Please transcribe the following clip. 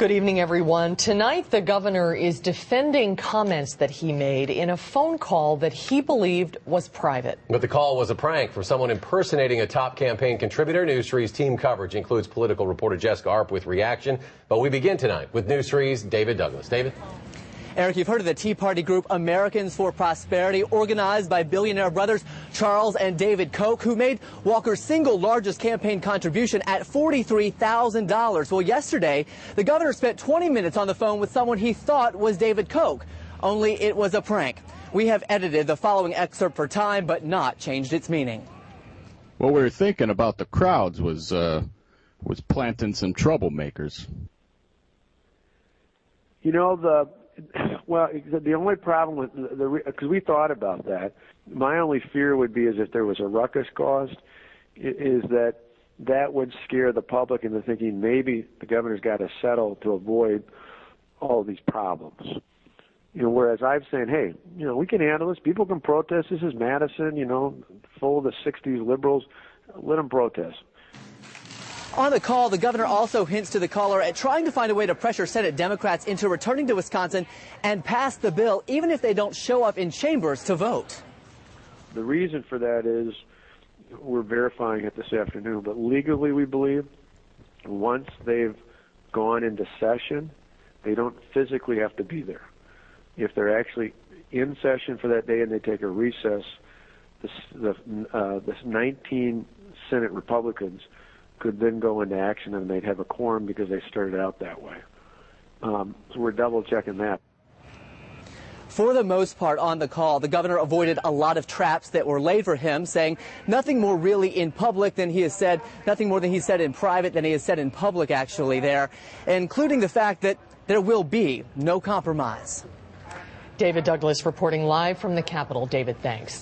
Good evening, everyone. Tonight, the governor is defending comments that he made in a phone call that he believed was private. But the call was a prank from someone impersonating a top campaign contributor. News 3's team coverage includes political reporter Jessica Arp with reaction. But we begin tonight with News 3's David Douglas. David? Eric, you've heard of the Tea Party group Americans for Prosperity, organized by billionaire brothers Charles and David Koch, who made Walker's single largest campaign contribution at $43,000. Well, yesterday, the governor spent 20 minutes on the phone with someone he thought was David Koch, only it was a prank. We have edited the following excerpt for time, but not changed its meaning. What we were thinking about the crowds was planting some troublemakers. You know, the only problem with because we thought about that. My only fear would be is if there was a ruckus caused, is that would scare the public into thinking maybe the governor's got to settle to avoid all these problems. You know, whereas I'm saying, hey, you know, we can handle this. People can protest. This is Madison, you know, full of the '60s liberals. Let them protest. On the call, the governor also hints to the caller at trying to find a way to pressure Senate Democrats into returning to Wisconsin and pass the bill, even if they don't show up in chambers to vote. The reason for that is we're verifying it this afternoon, but legally we believe once they've gone into session, they don't physically have to be there. If they're actually in session for that day and they take a recess, the 19 Senate Republicans could then go into action and they'd have a quorum because they started out that way. So we're double checking that. For the most part on the call, the governor avoided a lot of traps that were laid for him, saying nothing more really in public than he has said, nothing more than he said in private than he has said in public actually there, including the fact that there will be no compromise. David Douglas reporting live from the Capitol. David, thanks.